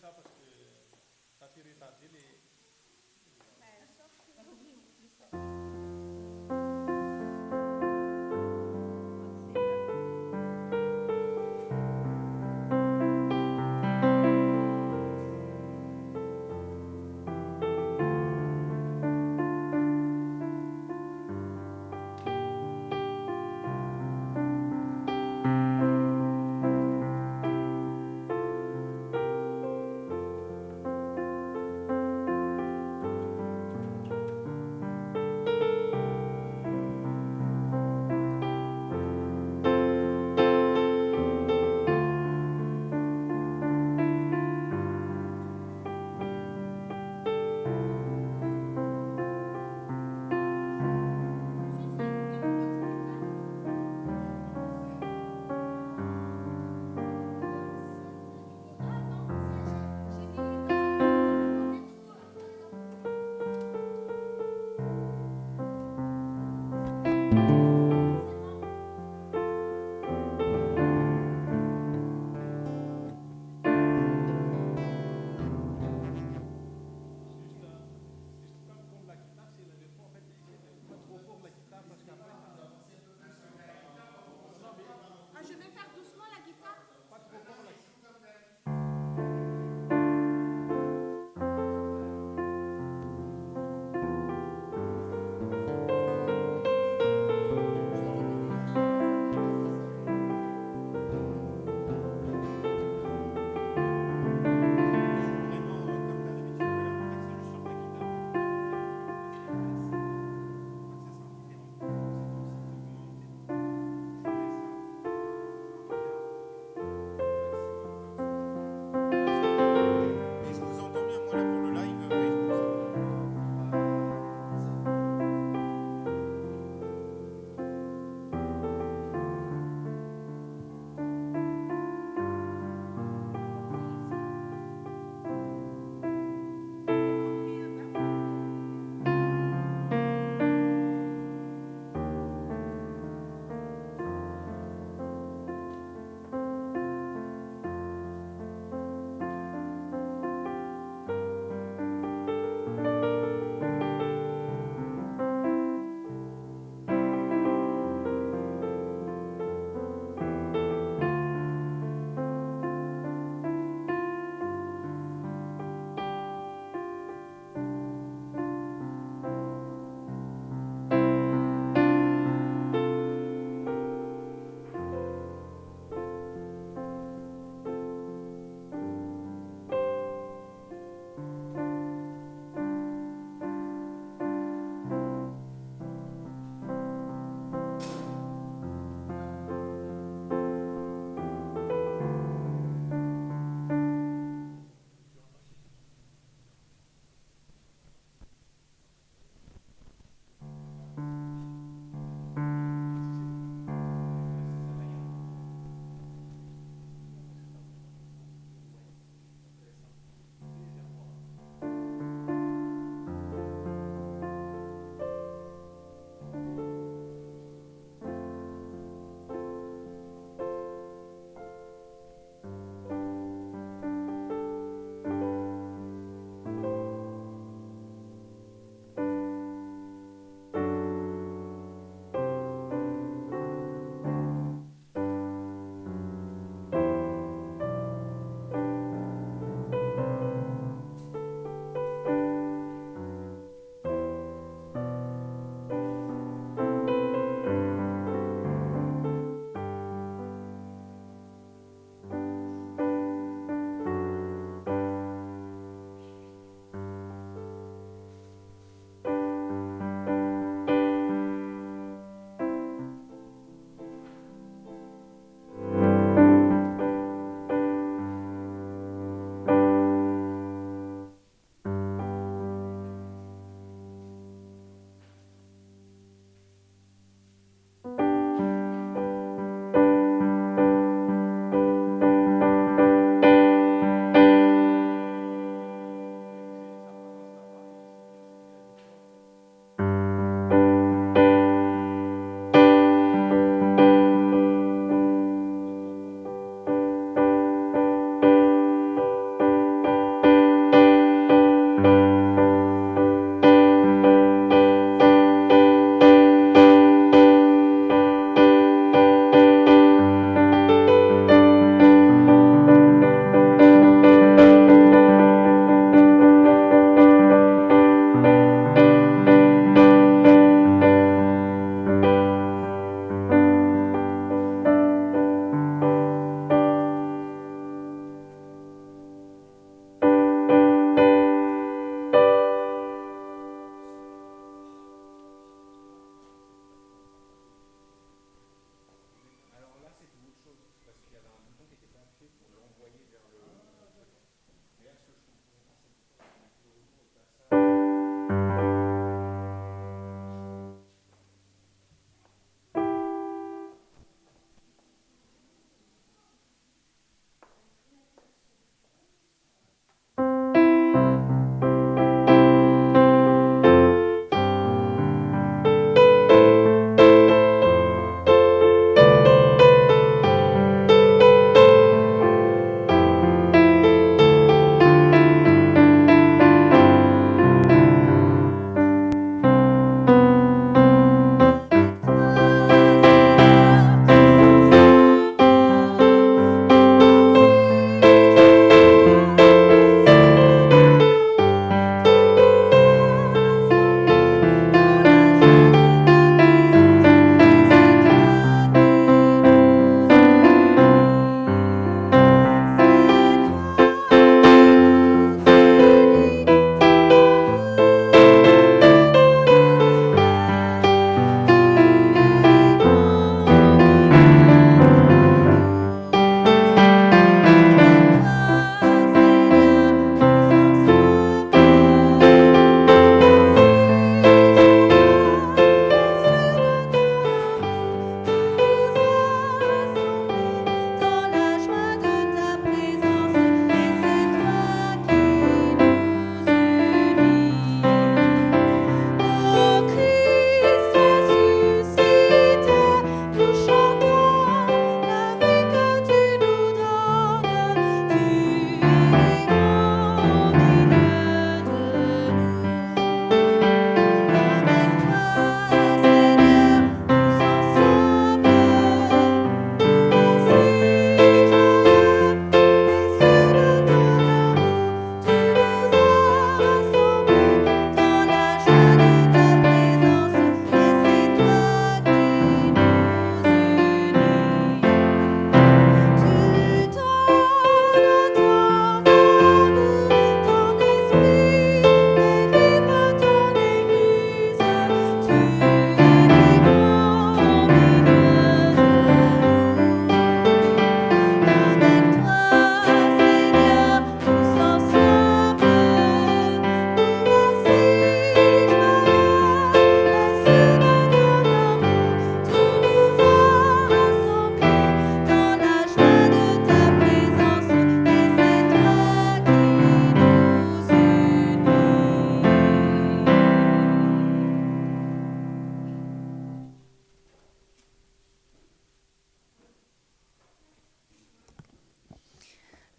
ça parce que ça fait retarder les.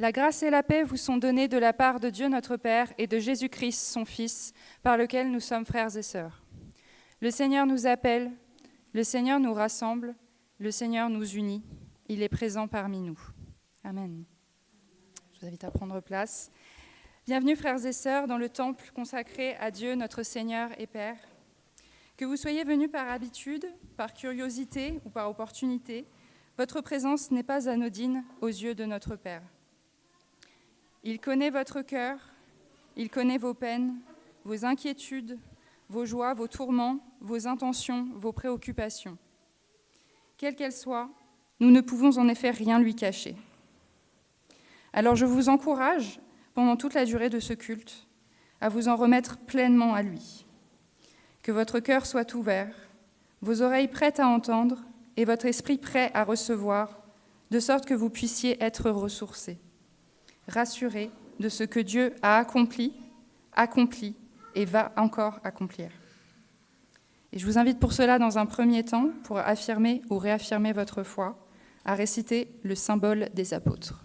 La grâce et la paix vous sont données de la part de Dieu notre Père et de Jésus-Christ, son Fils, par lequel nous sommes frères et sœurs. Le Seigneur nous appelle, le Seigneur nous rassemble, le Seigneur nous unit. Il est présent parmi nous. Amen. Je vous invite à prendre place. Bienvenue, frères et sœurs, dans le temple consacré à Dieu, notre Seigneur et Père. Que vous soyez venus par habitude, par curiosité ou par opportunité, votre présence n'est pas anodine aux yeux de notre Père. Il connaît votre cœur, il connaît vos peines, vos inquiétudes, vos joies, vos tourments, vos intentions, vos préoccupations. Quelles qu'elles soient, nous ne pouvons en effet rien lui cacher. Alors je vous encourage, pendant toute la durée de ce culte, à vous en remettre pleinement à lui. Que votre cœur soit ouvert, vos oreilles prêtes à entendre et votre esprit prêt à recevoir, de sorte que vous puissiez être ressourcés, rassurés de ce que Dieu a accompli et va encore accomplir. Et je vous invite pour cela, dans un premier temps, pour affirmer ou réaffirmer votre foi, à réciter le symbole des apôtres.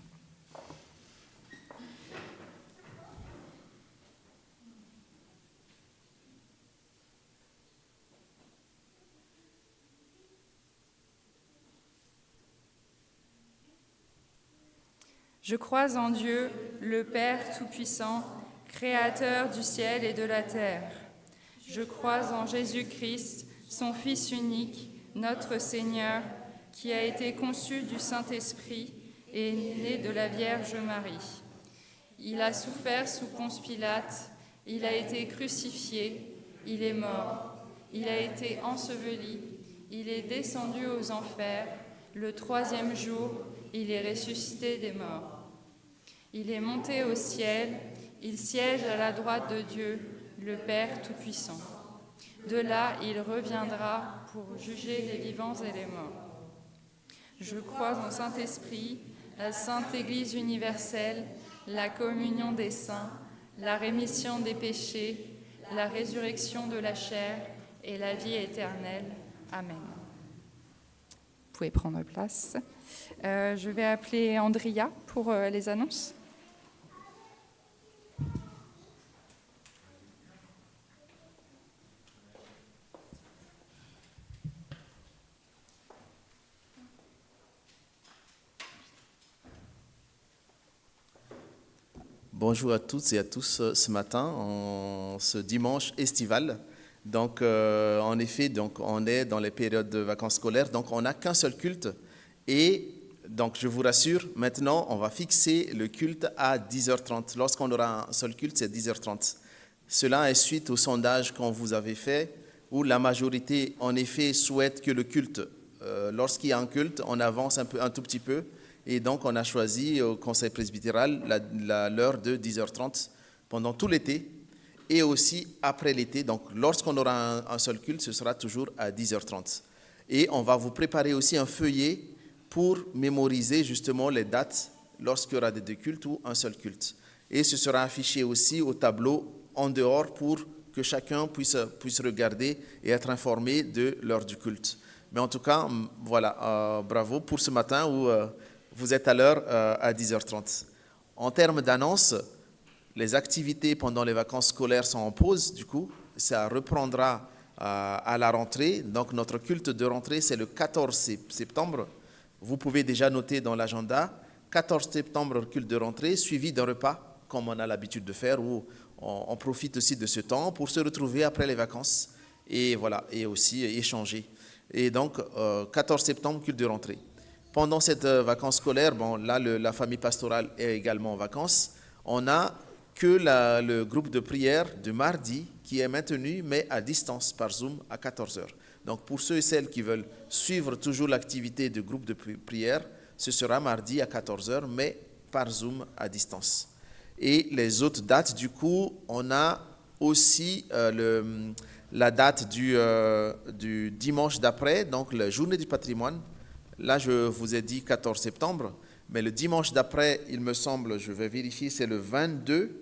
Je crois en Dieu, le Père Tout-Puissant, Créateur du ciel et de la terre. Je crois en Jésus-Christ, son Fils unique, notre Seigneur, qui a été conçu du Saint-Esprit et né de la Vierge Marie. Il a souffert sous Ponce Pilate, il a été crucifié, il est mort, il a été enseveli, il est descendu aux enfers, le troisième jour, il est ressuscité des morts. Il est monté au ciel, il siège à la droite de Dieu, le Père Tout-Puissant. De là, il reviendra pour juger les vivants et les morts. Je crois en Saint-Esprit, la Sainte Église universelle, la communion des saints, la rémission des péchés, la résurrection de la chair et la vie éternelle. Amen. Vous pouvez prendre place. Je vais appeler Andrea pour les annonces. Bonjour à toutes et à tous ce matin, en ce dimanche estival. Donc, en effet, donc, on est dans les périodes de vacances scolaires, donc on n'a qu'un seul culte. Et donc, je vous rassure, maintenant, on va fixer le culte à 10h30. Lorsqu'on aura un seul culte, c'est 10h30. Cela est suite au sondage qu'on vous avait fait, où la majorité, en effet, souhaite que le culte, lorsqu'il y a un culte, on avance un tout petit peu. Et donc, on a choisi au Conseil presbytéral l'heure de 10h30 pendant tout l'été et aussi après l'été. Donc, lorsqu'on aura un seul culte, ce sera toujours à 10h30. Et on va vous préparer aussi un feuillet pour mémoriser justement les dates lorsqu'il y aura des deux cultes ou un seul culte. Et ce sera affiché aussi au tableau en dehors pour que chacun puisse regarder et être informé de l'heure du culte. Mais en tout cas, voilà, bravo pour ce matin où vous êtes à l'heure à 10h30. En termes d'annonces, les activités pendant les vacances scolaires sont en pause, du coup, ça reprendra à la rentrée. Donc notre culte de rentrée, c'est le 14 septembre. Vous pouvez déjà noter dans l'agenda, 14 septembre, culte de rentrée, suivi d'un repas, comme on a l'habitude de faire, où on profite aussi de ce temps pour se retrouver après les vacances et voilà, et aussi échanger. Et donc, 14 septembre, culte de rentrée. Pendant cette vacances scolaires, bon, là, la famille pastorale est également en vacances. On n'a que le groupe de prière de mardi qui est maintenu, mais à distance par Zoom à 14h. Donc, pour ceux et celles qui veulent suivre toujours l'activité du groupe de prière, ce sera mardi à 14h, mais par Zoom à distance. Et les autres dates, du coup, on a aussi la date du dimanche d'après, donc la journée du patrimoine. Là, je vous ai dit 14 septembre, mais le dimanche d'après, il me semble, je vais vérifier, c'est le 22,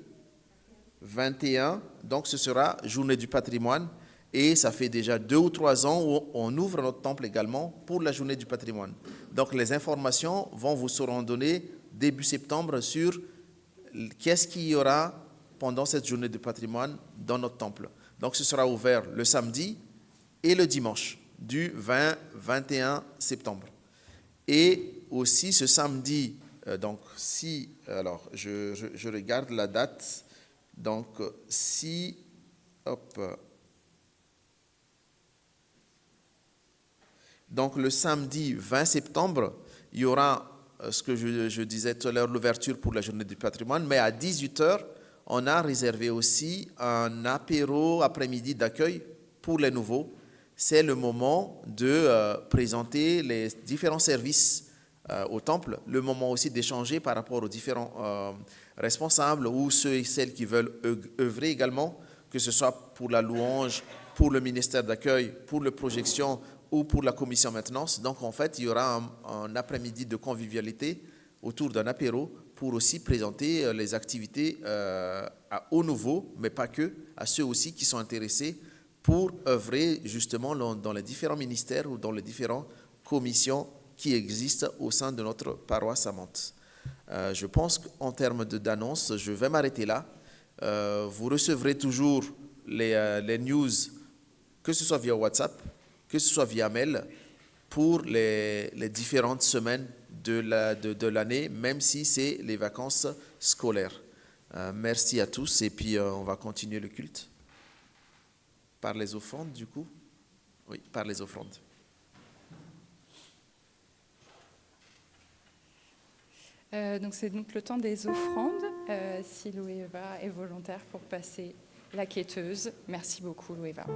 21, donc ce sera journée du patrimoine. Et ça fait déjà 2 ou 3 ans où on ouvre notre temple également pour la journée du patrimoine. Donc les informations vont vous seront données début septembre sur qu'est-ce qu'il y aura pendant cette journée du patrimoine dans notre temple. Donc ce sera ouvert le samedi et le dimanche du 20-21 septembre. Et aussi ce samedi, donc si, alors je regarde la date, donc si, hop, donc le samedi 20 septembre, il y aura ce que je disais tout à l'heure, l'ouverture pour la journée du patrimoine, mais à 18h, on a réservé aussi un apéro après-midi d'accueil pour les nouveaux. C'est le moment de présenter les différents services au temple, le moment aussi d'échanger par rapport aux différents responsables ou ceux et celles qui veulent œuvrer également, que ce soit pour la louange, pour le ministère d'accueil, pour la projection ou pour la commission maintenance. Donc en fait, il y aura un après-midi de convivialité autour d'un apéro pour aussi présenter les activités aux nouveaux, mais pas que, à ceux aussi qui sont intéressés pour œuvrer justement dans les différents ministères ou dans les différentes commissions qui existent au sein de notre paroisse à Mantes. Je pense qu'en termes d'annonce, je vais m'arrêter là. Vous recevrez toujours les news, que ce soit via WhatsApp, que ce soit via mail, pour les différentes semaines de l'année, même si c'est les vacances scolaires. Merci à tous et puis on va continuer le culte. Par les offrandes, du coup? Oui, par les offrandes. Donc c'est donc le temps des offrandes. Si Loéva est volontaire pour passer la quêteuse. Merci beaucoup, Loéva.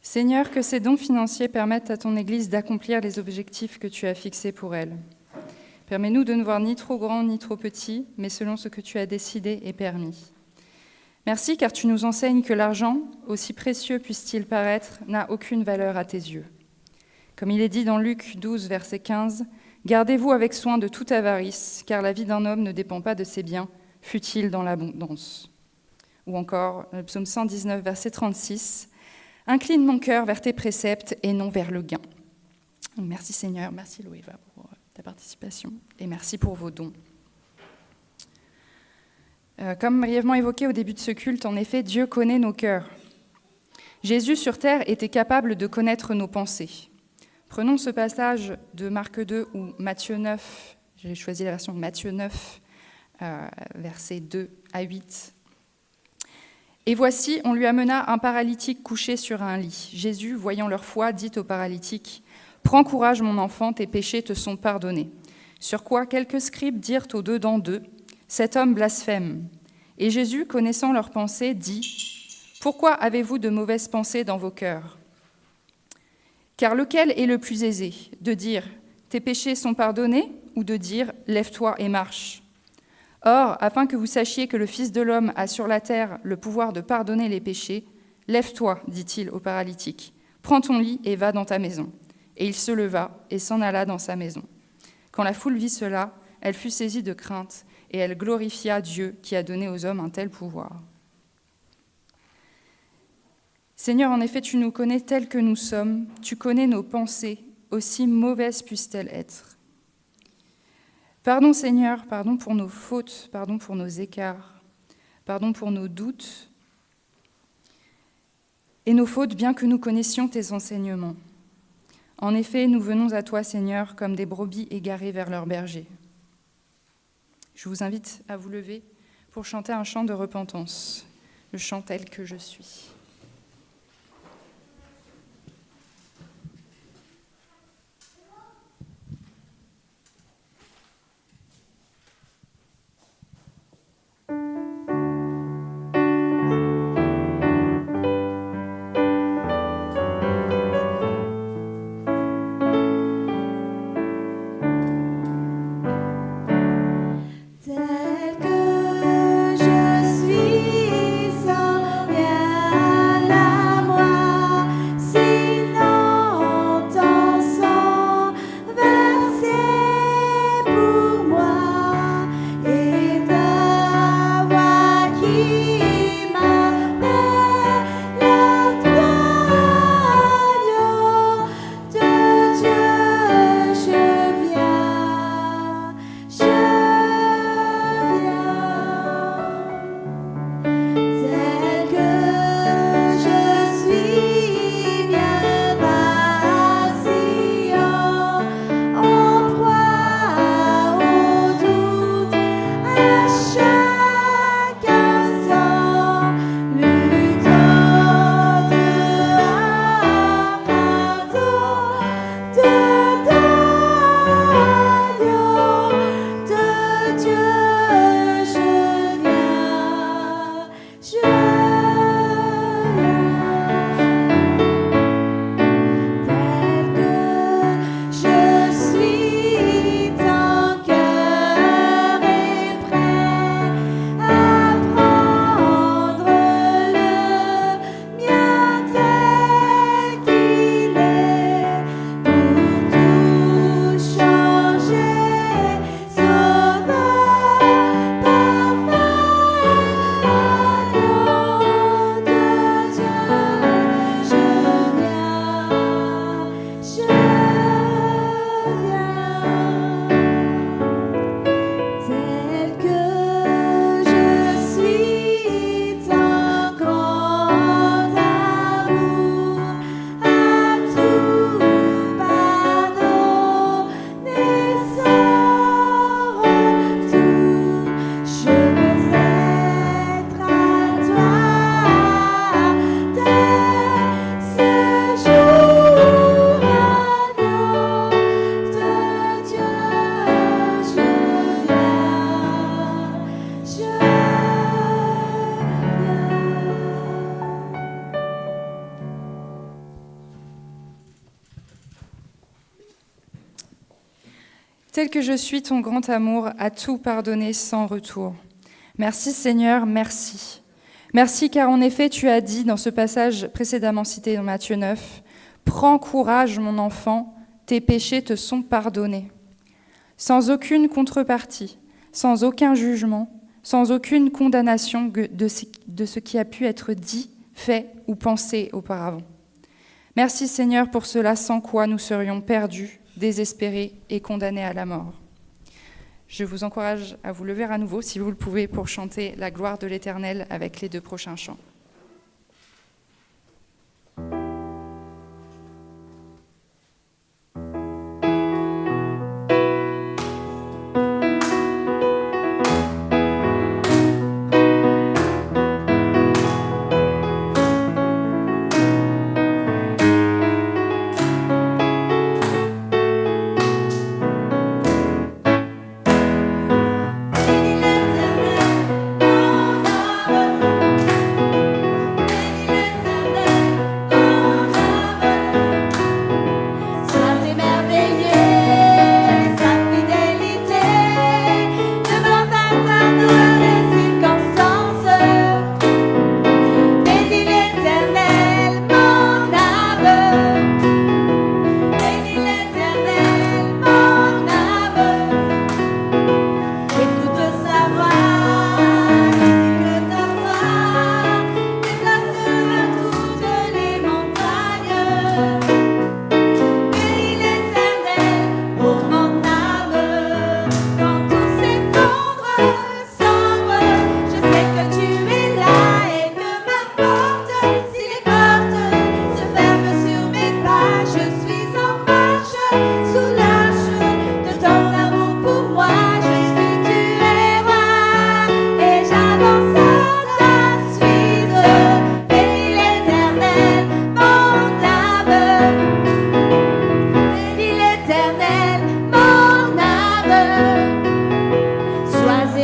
Seigneur, que ces dons financiers permettent à ton Église d'accomplir les objectifs que tu as fixés pour elle. Permets-nous de ne voir ni trop grand ni trop petit, mais selon ce que tu as décidé et permis. Merci car tu nous enseignes que l'argent, aussi précieux puisse-t-il paraître, n'a aucune valeur à tes yeux. Comme il est dit dans Luc 12, verset 15, « Gardez-vous avec soin de toute avarice, car la vie d'un homme ne dépend pas de ses biens, fût-il dans l'abondance. » Ou encore, le psaume 119, verset 36, « Incline mon cœur vers tes préceptes et non vers le gain. » Merci Seigneur, merci Loéva pour ta participation et merci pour vos dons. Comme brièvement évoqué au début de ce culte, en effet, Dieu connaît nos cœurs. Jésus sur terre était capable de connaître nos pensées. Prenons ce passage de Marc 2 ou Matthieu 9, j'ai choisi la version Matthieu 9, versets 2 à 8. Et voici, on lui amena un paralytique couché sur un lit. Jésus, voyant leur foi, dit au paralytique, « Prends courage, mon enfant, tes péchés te sont pardonnés. » Sur quoi quelques scribes dirent au dedans d'eux, « Cet homme blasphème. » Et Jésus, connaissant leurs pensées, dit, « Pourquoi avez-vous de mauvaises pensées dans vos cœurs ? Car lequel est le plus aisé, de dire, « Tes péchés sont pardonnés » ou de dire, « Lève-toi et marche » ? Or, afin que vous sachiez que le Fils de l'homme a sur la terre le pouvoir de pardonner les péchés, « Lève-toi, dit-il au paralytique, prends ton lit et va dans ta maison. » Et il se leva et s'en alla dans sa maison. Quand la foule vit cela, elle fut saisie de crainte et elle glorifia Dieu qui a donné aux hommes un tel pouvoir. Seigneur, en effet, tu nous connais tels que nous sommes, tu connais nos pensées, aussi mauvaises puissent-elles être. Pardon Seigneur, pardon pour nos fautes, pardon pour nos écarts, pardon pour nos doutes et nos fautes, bien que nous connaissions tes enseignements. En effet, nous venons à toi, Seigneur, comme des brebis égarées vers leur berger. Je vous invite à vous lever pour chanter un chant de repentance, le chant tel que je suis. Tel que je suis, ton grand amour a tout pardonné sans retour. Merci Seigneur, merci. Merci car en effet tu as dit dans ce passage précédemment cité dans Matthieu 9, « Prends courage mon enfant, tes péchés te sont pardonnés. » Sans aucune contrepartie, sans aucun jugement, sans aucune condamnation de ce qui a pu être dit, fait ou pensé auparavant. Merci Seigneur pour cela sans quoi nous serions perdus, désespérés et condamnés à la mort. Je vous encourage à vous lever à nouveau, si vous le pouvez, pour chanter la gloire de l'Éternel avec les 2 prochains chants. L'éternel, mon âme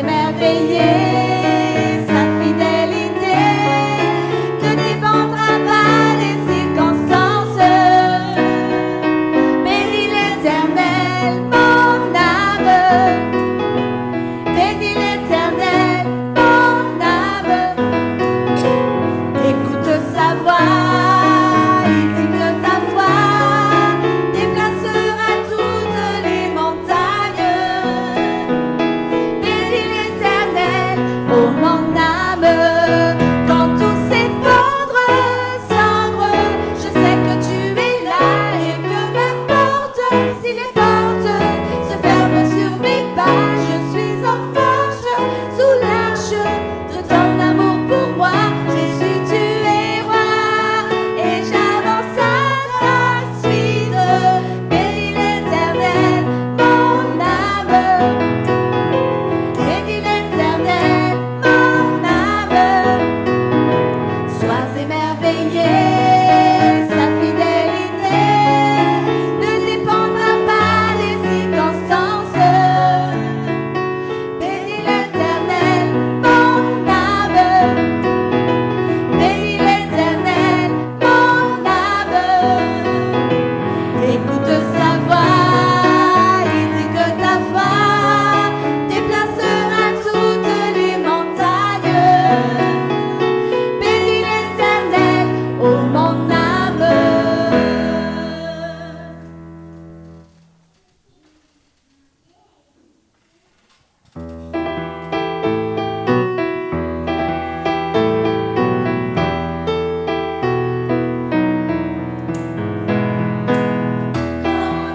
émerveiller sa fidélité, ne dépendra pas des circonstances. Bénis l'Éternel, mon âme. Bénis l'Éternel, mon âme. Écoute sa voix, il dit que ta foi déplacera toutes les montagnes. Bénis l'Éternel, ô mon âme. Quand tout s'effondre, sombre, je sais que tu es là et que m'importe si les portes se ferment sur mes pas. Je suis en forge sous l'arche de ton amour pour moi. Jésus, tu es roi et j'avance à ta suite. Bénis l'Éternel, mon âme. Bénis l'Éternel, mon âme. Sois émerveillé, sa fidélité ne dépendra pas des circonstances. Bénis l'Éternel, mon âme. Bénis l'Éternel, mon âme. Écoute sa voix, il dit que ta foi déplacera toutes les montagnes. Bénis l'Éternel, ô mon âme.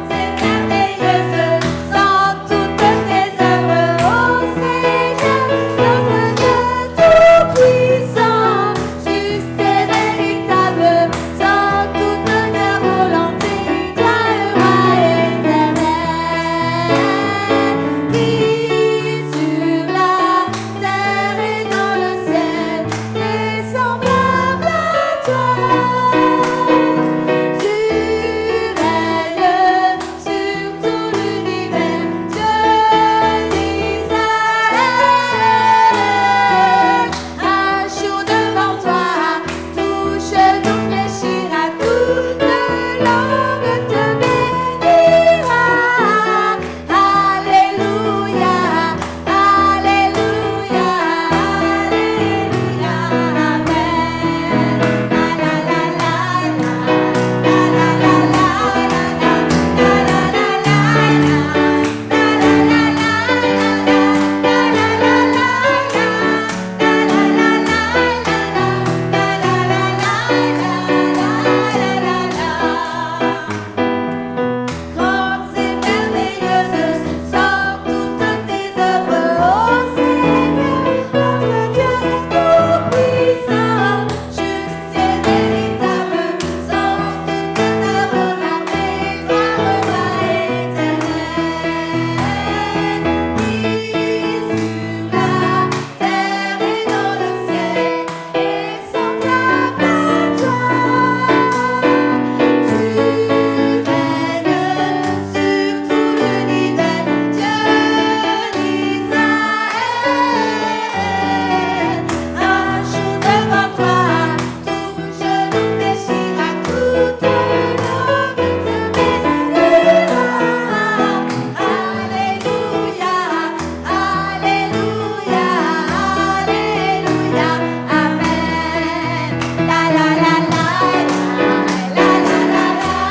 C'est merveilleuse sont toutes tes œuvres, ô Seigneur, notre Dieu tout-puissant. Juste et véritable sont toutes ta volonté, toi le roi éternel, qui sur la terre et dans le ciel est semblable à toi. Tu règnes sur tout l'univers, Dieu d'Israël. Un jour devant toi, tout genou fléchira, toute langue te bénira. Alléluia, alléluia, alléluia, amen. La la la la la, la la la la la, la la la la Grandes et merveilleuses sont toutes tes œuvres, ô Seigneur, notre Dieu tout-puissant. Juste et véritable sont toutes ta volonté, toi le roi éternel, qui sur la terre et dans le ciel est semblable à toi. Tu règnes sur tout l'univers, Dieu d'Israël. Un jour devant toi, tout genou fléchira, toute langue te bénira. Alléluia, alléluia, alléluia, amen. La la la la la, la la la la la, la la la la la,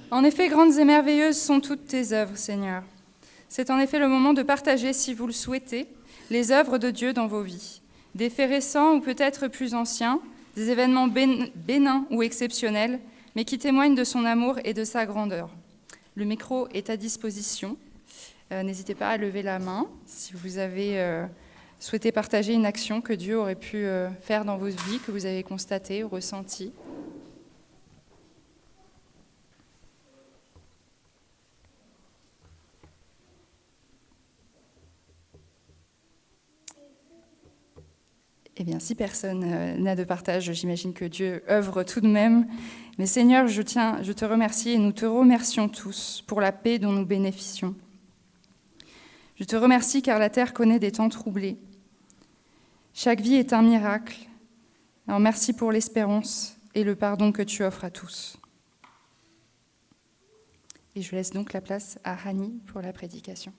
En effet, grandes et merveilleuses sont toutes tes œuvres, Seigneur. C'est en effet le moment de partager, si vous le souhaitez, les œuvres de Dieu dans vos vies. Des faits récents ou peut-être plus anciens, des événements bénins ou exceptionnels, mais qui témoignent de son amour et de sa grandeur. Le micro est à disposition. N'hésitez pas à lever la main si vous avez souhaité partager une action que Dieu aurait pu faire dans votre vie, que vous avez constatée ou ressentie. Eh bien, si personne n'a de partage, j'imagine que Dieu œuvre tout de même. Mais Seigneur, je te remercie et nous te remercions tous pour la paix dont nous bénéficions. Je te remercie car la terre connaît des temps troublés. Chaque vie est un miracle. Alors merci pour l'espérance et le pardon que tu offres à tous. Et je laisse donc la place à Rani pour la prédication.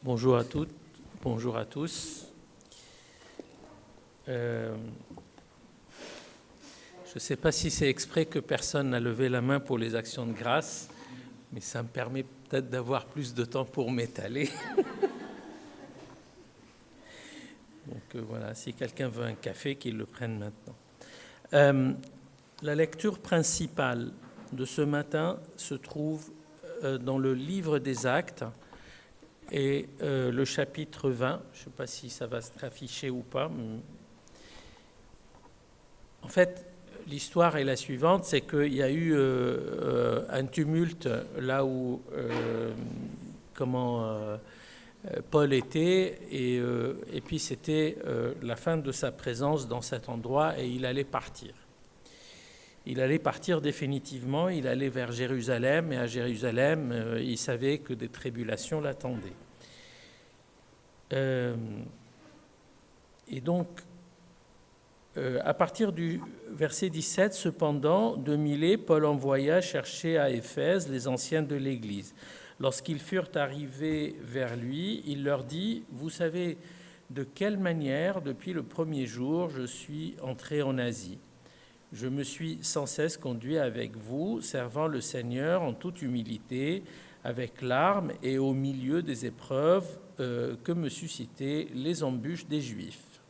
Bonjour à toutes, bonjour à tous. Je ne sais pas si c'est exprès que personne n'a levé la main pour les actions de grâce, mais ça me permet peut-être d'avoir plus de temps pour m'étaler. Donc voilà, si quelqu'un veut un café, qu'il le prenne maintenant. La lecture principale de ce matin se trouve dans le livre des Actes, et le chapitre 20, je ne sais pas si ça va s'afficher ou pas. En fait, l'histoire est la suivante, c'est qu'il y a eu un tumulte là où Paul était, et puis c'était la fin de sa présence dans cet endroit, et il allait partir. Il allait partir définitivement, il allait vers Jérusalem, et à Jérusalem, il savait que des tribulations l'attendaient. Et donc, à partir du verset 17, cependant, de Milet, Paul envoya chercher à Éphèse les anciens de l'Église. Lorsqu'ils furent arrivés vers lui, il leur dit « Vous savez de quelle manière, depuis le premier jour, je suis entré en Asie. Je me suis sans cesse conduit avec vous, servant le Seigneur en toute humilité, avec larmes et au milieu des épreuves que me suscitaient les embûches des Juifs.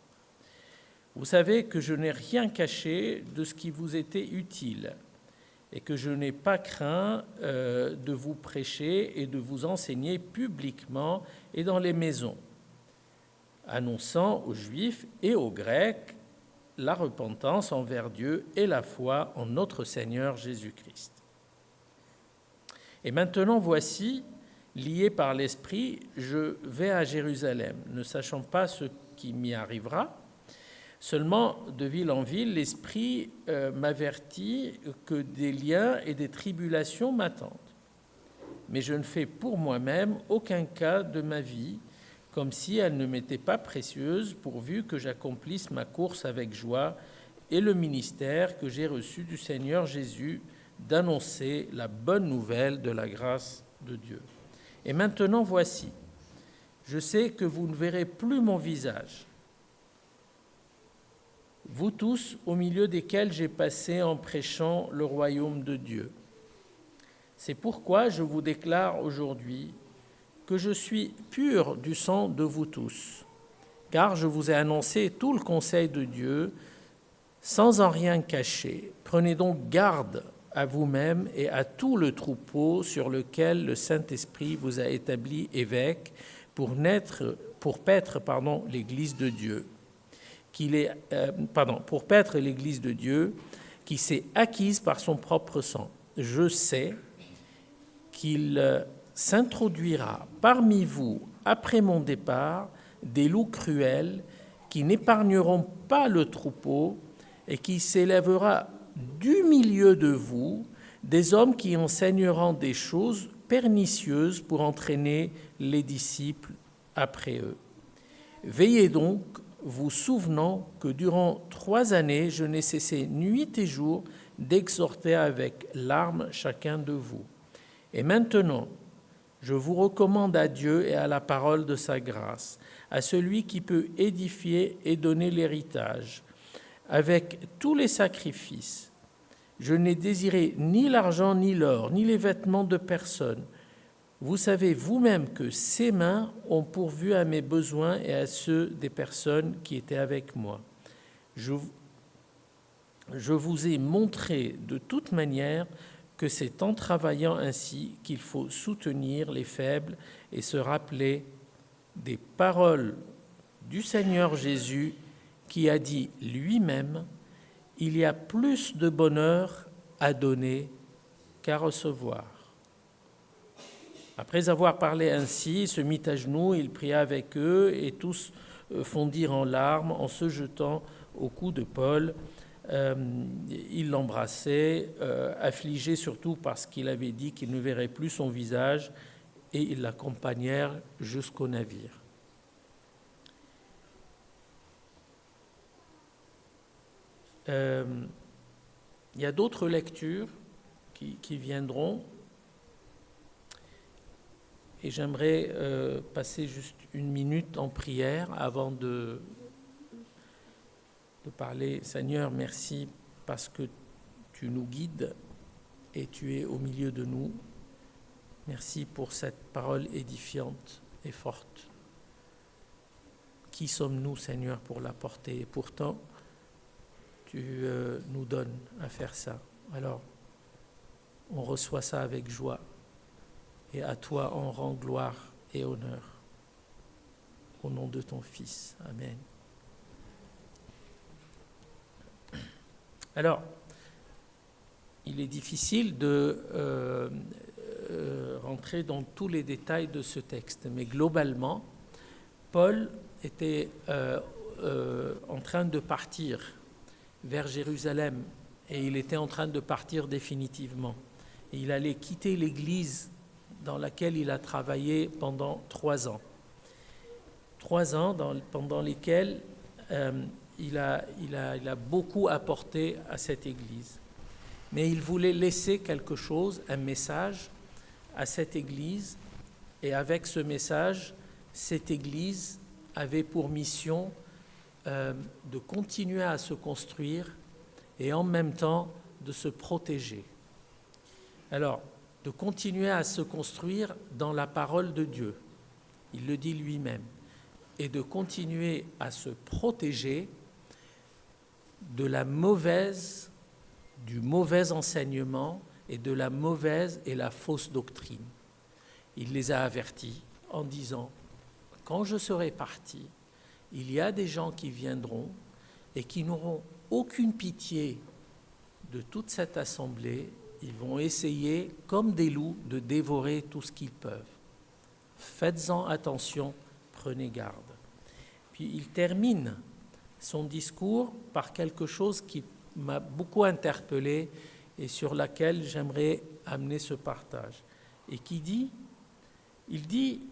Vous savez que je n'ai rien caché de ce qui vous était utile et que je n'ai pas craint de vous prêcher et de vous enseigner publiquement et dans les maisons, annonçant aux Juifs et aux Grecs la repentance envers Dieu et la foi en notre Seigneur Jésus-Christ. Et maintenant, voici, lié par l'Esprit, je vais à Jérusalem, ne sachant pas ce qui m'y arrivera. Seulement, de ville en ville, l'Esprit m'avertit que des liens et des tribulations m'attendent. Mais je ne fais pour moi-même aucun cas de ma vie, comme si elle ne m'était pas précieuse, pourvu que j'accomplisse ma course avec joie et le ministère que j'ai reçu du Seigneur Jésus d'annoncer la bonne nouvelle de la grâce de Dieu. Et maintenant, voici, je sais que vous ne verrez plus mon visage, vous tous au milieu desquels j'ai passé en prêchant le royaume de Dieu. C'est pourquoi je vous déclare aujourd'hui que je suis pur du sang de vous tous, car je vous ai annoncé tout le conseil de Dieu sans en rien cacher. Prenez donc garde à vous-même et à tout le troupeau sur lequel le Saint-Esprit vous a établi évêque pour paître l'Église de Dieu, pour paître l'Église de Dieu qui s'est acquise par son propre sang. Je sais qu'il s'introduira parmi vous, après mon départ, des loups cruels qui n'épargneront pas le troupeau et qui s'élèvera du milieu de vous des hommes qui enseigneront des choses pernicieuses pour entraîner les disciples après eux. Veillez donc, vous souvenant que durant 3 années, je n'ai cessé nuit et jour d'exhorter avec larmes chacun de vous. Et maintenant, Je vous recommande à Dieu et à la parole de sa grâce, à celui qui peut édifier et donner l'héritage, avec tous les sacrifices. Je n'ai désiré ni l'argent, ni l'or, ni les vêtements de personne. Vous savez vous-même que ces mains ont pourvu à mes besoins et à ceux des personnes qui étaient avec moi. Je vous ai montré de toute manière que c'est en travaillant ainsi qu'il faut soutenir les faibles et se rappeler des paroles du Seigneur Jésus qui a dit lui-même « Il y a plus de bonheur à donner qu'à recevoir ». Après avoir parlé ainsi, il se mit à genoux, il pria avec eux, et tous fondirent en larmes en se jetant au cou de Paul. Ils l'embrassaient, affligés surtout parce qu'il avait dit qu'il ne verrait plus son visage, et ils l'accompagnèrent jusqu'au navire. Il y a d'autres lectures qui viendront. Et j'aimerais passer juste une minute en prière avant de parler. Seigneur, merci parce que tu nous guides et tu es au milieu de nous. Merci pour cette parole édifiante et forte. Qui sommes-nous, Seigneur, pour la porter? Et pourtant, tu nous donnes à faire ça. Alors, on reçoit ça avec joie. Et à toi, on rend gloire et honneur. Au nom de ton Fils. Amen. Alors, il est difficile de rentrer dans tous les détails de ce texte, mais globalement, Paul était en train de partir vers Jérusalem, et il était en train de partir définitivement. Et il allait quitter l'Église dans laquelle il a travaillé pendant 3 ans. 3 ans pendant lesquels il a beaucoup apporté à cette Église. Mais il voulait laisser quelque chose, un message à cette Église. Et avec ce message, cette Église avait pour mission de continuer à se construire et en même temps de se protéger. Alors, de continuer à se construire dans la parole de Dieu, il le dit lui-même, et de continuer à se protéger de du mauvais enseignement et de la mauvaise et la fausse doctrine. Il les a avertis en disant, quand je serai parti, il y a des gens qui viendront et qui n'auront aucune pitié de toute cette assemblée. Ils vont essayer, comme des loups, de dévorer tout ce qu'ils peuvent. Faites-en attention, prenez garde. Puis il termine son discours par quelque chose qui m'a beaucoup interpellé et sur laquelle j'aimerais amener ce partage. Et qui dit, il dit,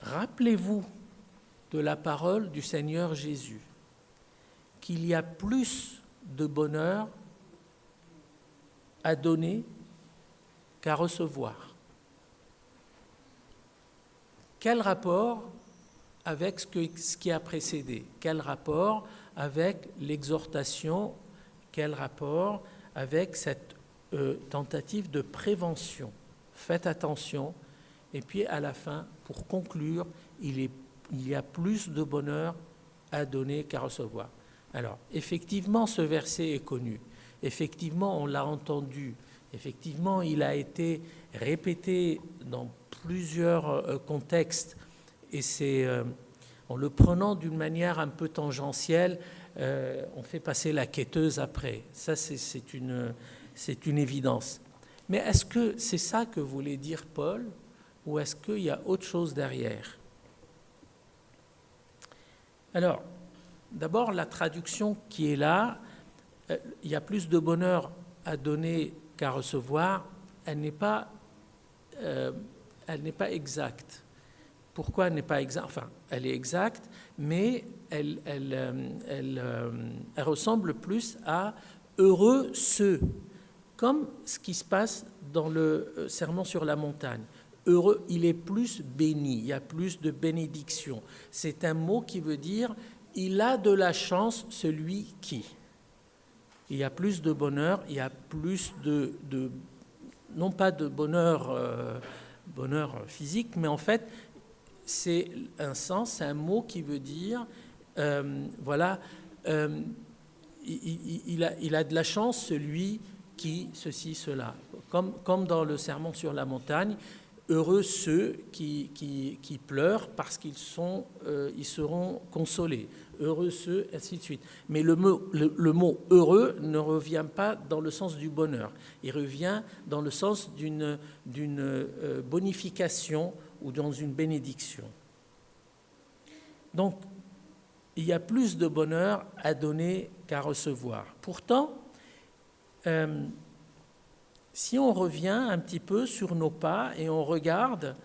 rappelez-vous de la parole du Seigneur Jésus, qu'il y a plus de bonheur à donner qu'à recevoir. Quel rapport avec ce qui a précédé? Quel rapport avec l'exhortation? Quel rapport avec cette tentative de prévention? Faites attention. Et puis à la fin, pour conclure, il y a plus de bonheur à donner qu'à recevoir. Alors, effectivement, ce verset est connu. Effectivement, on l'a entendu. Effectivement, il a été répété dans plusieurs contextes. Et c'est en le prenant d'une manière un peu tangentielle, on fait passer la quêteuse après. Ça, c'est une évidence. Mais est-ce que c'est ça que voulait dire Paul, ou est-ce qu'il y a autre chose derrière? Alors, d'abord, la traduction qui est là, il y a plus de bonheur à donner qu'à recevoir, elle n'est pas exacte. Pourquoi elle n'est pas exacte? Enfin, elle est exacte, mais elle ressemble plus à « heureux ceux comme ce qui se passe dans le Sermon sur la montagne. Heureux, il est plus béni, il y a plus de bénédiction. C'est un mot qui veut dire « il a de la chance celui qui ». Il y a plus de bonheur, il y a plus de non pas de bonheur physique, mais en fait, c'est un sens, c'est un mot qui veut dire, il a de la chance celui qui, ceci, cela. Comme dans le Sermon sur la montagne, heureux ceux qui pleurent parce qu'ils seront consolés. Heureux ceux, ainsi de suite. Mais le mot heureux ne revient pas dans le sens du bonheur. Il revient dans le sens d'une bonification ou dans une bénédiction. Donc, il y a plus de bonheur à donner qu'à recevoir. Pourtant, si on revient un petit peu sur nos pas et on regarde,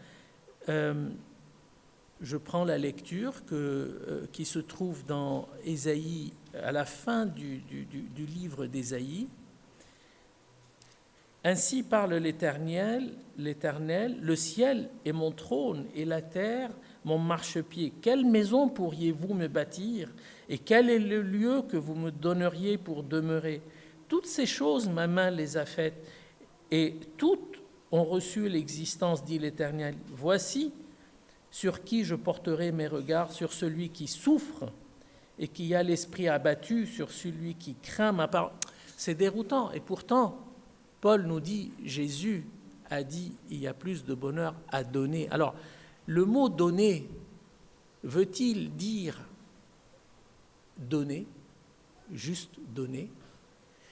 je prends la lecture qui se trouve dans Ésaïe, à la fin du livre d'Ésaïe. Ainsi parle l'Éternel, le ciel est mon trône et la terre mon marchepied. Quelle maison pourriez-vous me bâtir et quel est le lieu que vous me donneriez pour demeurer? Toutes ces choses, ma main les a faites et toutes ont reçu l'existence, dit l'Éternel. Voici sur qui je porterai mes regards, sur celui qui souffre et qui a l'esprit abattu, sur celui qui craint ma parole. C'est déroutant. Et pourtant, Paul nous dit, Jésus a dit, il y a plus de bonheur à donner. Alors, le mot donner, veut-il dire donner, juste donner?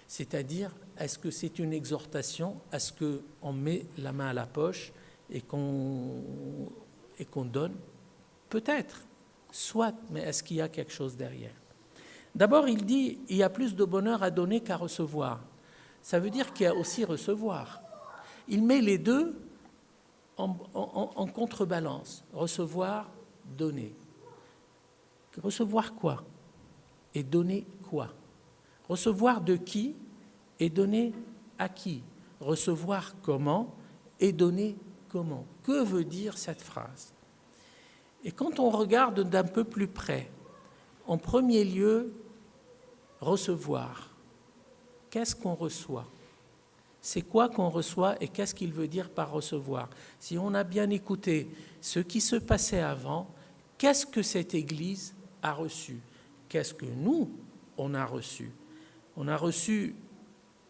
C'est-à-dire, est-ce que c'est une exhortation à ce qu'on met la main à la poche et qu'on donne? Peut-être, soit, mais est-ce qu'il y a quelque chose derrière? D'abord, il dit, il y a plus de bonheur à donner qu'à recevoir. Ça veut dire qu'il y a aussi recevoir. Il met les deux en contrebalance. Recevoir, donner. Recevoir quoi? Et donner quoi? Recevoir de qui et donner à qui? Recevoir comment et donner comment? Que veut dire cette phrase? Et quand on regarde d'un peu plus près, en premier lieu, recevoir. Qu'est-ce qu'on reçoit? C'est quoi qu'on reçoit et qu'est-ce qu'il veut dire par recevoir? Si on a bien écouté ce qui se passait avant, qu'est-ce que cette Église a reçu? Qu'est-ce que nous, on a reçu? On a reçu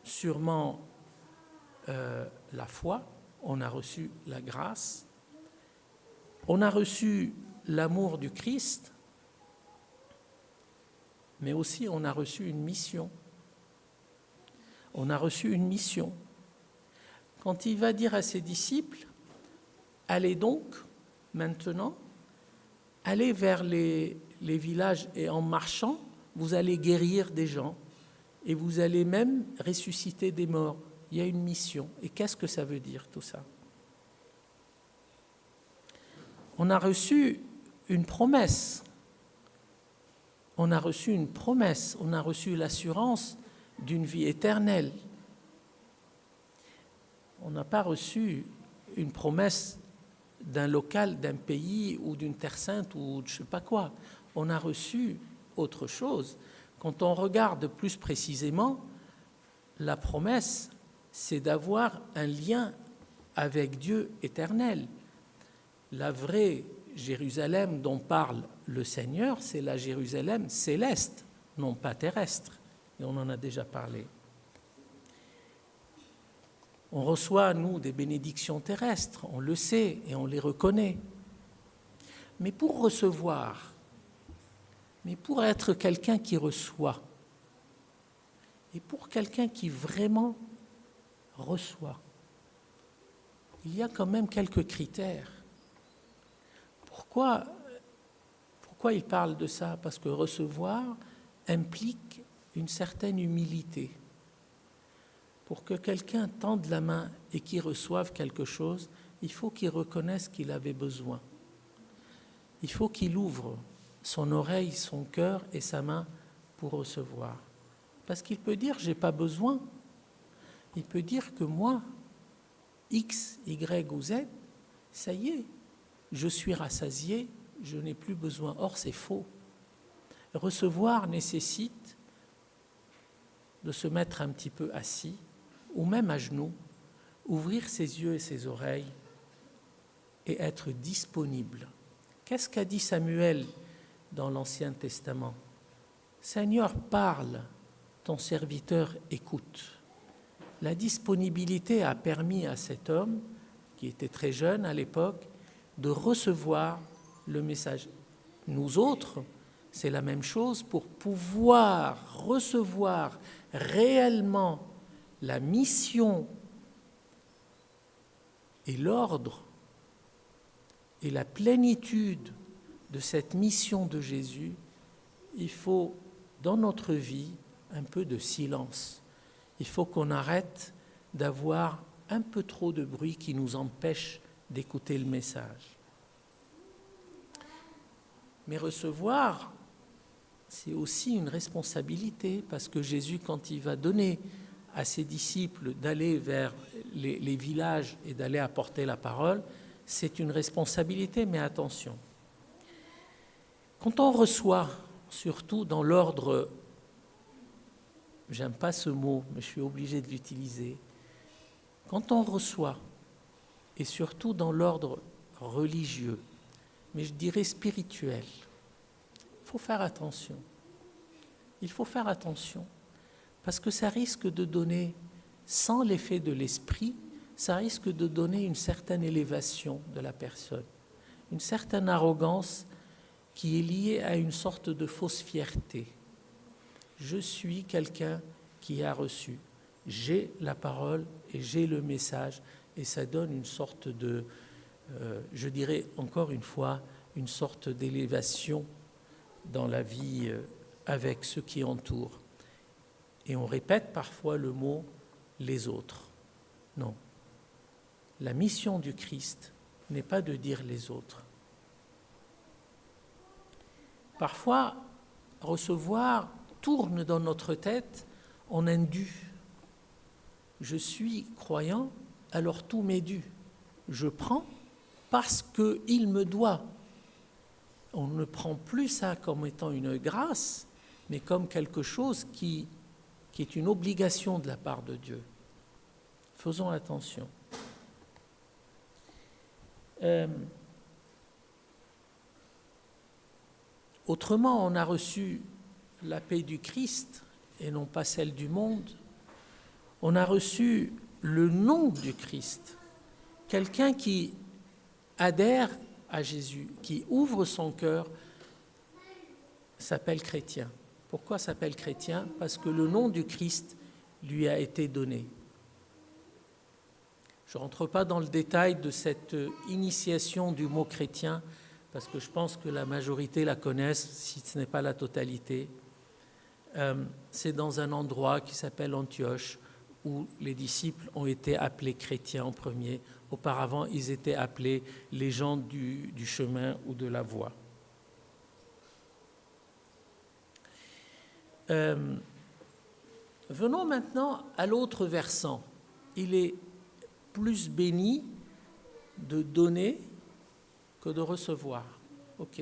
sûrement la foi, on a reçu la grâce, on a reçu l'amour du Christ, mais aussi on a reçu une mission. On a reçu une mission. Quand il va dire à ses disciples, allez donc maintenant, allez vers les villages et en marchant, vous allez guérir des gens et vous allez même ressusciter des morts. Il y a une mission. Et qu'est-ce que ça veut dire tout ça? On a reçu une promesse. On a reçu une promesse. On a reçu l'assurance d'une vie éternelle. On n'a pas reçu une promesse d'un local, d'un pays ou d'une terre sainte ou je ne sais pas quoi. On a reçu autre chose. Quand on regarde plus précisément, la promesse, c'est d'avoir un lien avec Dieu éternel. La vraie Jérusalem dont parle le Seigneur, c'est la Jérusalem céleste, non pas terrestre. Et on en a déjà parlé. On reçoit, nous, des bénédictions terrestres, on le sait et on les reconnaît. Mais pour recevoir, mais pour être quelqu'un qui reçoit, et pour quelqu'un qui vraiment reçoit, il y a quand même quelques critères. Pourquoi il parle de ça? Parce que recevoir implique une certaine humilité. Pour que quelqu'un tende la main et qu'il reçoive quelque chose, il faut qu'il reconnaisse qu'il avait besoin. Il faut qu'il ouvre son oreille, son cœur et sa main pour recevoir. Parce qu'il peut dire « j'ai pas besoin ». Il peut dire que moi, X, Y ou Z, ça y est, je suis rassasié, je n'ai plus besoin. Or, c'est faux. Recevoir nécessite de se mettre un petit peu assis, ou même à genoux, ouvrir ses yeux et ses oreilles et être disponible. Qu'est-ce qu'a dit Samuel dans l'Ancien Testament? Seigneur, parle, ton serviteur écoute. La disponibilité a permis à cet homme, qui était très jeune à l'époque, de recevoir le message. Nous autres, c'est la même chose. Pour pouvoir recevoir réellement la mission et l'ordre et la plénitude de cette mission de Jésus, il faut, dans notre vie, un peu de silence. Il faut qu'on arrête d'avoir un peu trop de bruit qui nous empêche d'écouter le message. Mais recevoir, c'est aussi une responsabilité, parce que Jésus, quand il va donner à ses disciples d'aller vers les villages et d'aller apporter la parole, c'est une responsabilité, mais attention. Quand on reçoit, surtout dans l'ordre, j'aime pas ce mot, mais je suis obligé de l'utiliser, quand on reçoit, et surtout dans l'ordre religieux, mais je dirais spirituel, il faut faire attention. Il faut faire attention, parce que ça risque de donner, sans l'effet de l'esprit, ça risque de donner une certaine élévation de la personne, une certaine arrogance qui est liée à une sorte de fausse fierté. Je suis quelqu'un qui a reçu, j'ai la parole et j'ai le message, et ça donne une sorte de, je dirais encore une fois, une sorte d'élévation dans la vie avec ceux qui entourent. Et on répète parfois le mot « les autres ». Non. La mission du Christ n'est pas de dire les autres. Parfois, recevoir tourne dans notre tête en un dû. Je suis croyant, alors tout m'est dû. Je prends parce qu'il me doit. On ne prend plus ça comme étant une grâce, mais comme quelque chose qui est une obligation de la part de Dieu. Faisons attention. Autrement, on a reçu la paix du Christ et non pas celle du monde. On a reçu le nom du Christ. Quelqu'un qui adhère à Jésus, qui ouvre son cœur, s'appelle chrétien. Pourquoi s'appelle chrétien? Parce que le nom du Christ lui a été donné. Je ne rentre pas dans le détail de cette initiation du mot chrétien, parce que je pense que la majorité la connaissent, si ce n'est pas la totalité. C'est dans un endroit qui s'appelle Antioche, où les disciples ont été appelés chrétiens en premier. Auparavant, ils étaient appelés les gens du chemin ou de la voie. Venons maintenant à l'autre versant. Il est plus béni de donner que de recevoir. Ok.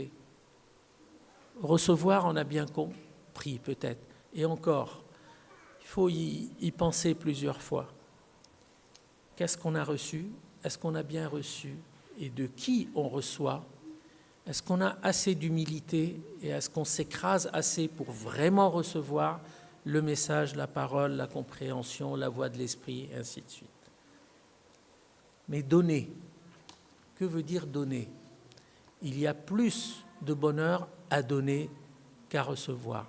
Recevoir, on a bien compris peut-être. Et encore, il faut y penser plusieurs fois. Qu'est-ce qu'on a reçu? Est-ce qu'on a bien reçu? Et de qui on reçoit? Est-ce qu'on a assez d'humilité et est-ce qu'on s'écrase assez pour vraiment recevoir le message, la parole, la compréhension, la voix de l'esprit, et ainsi de suite? Mais donner, que veut dire donner? Il y a plus de bonheur à donner qu'à recevoir.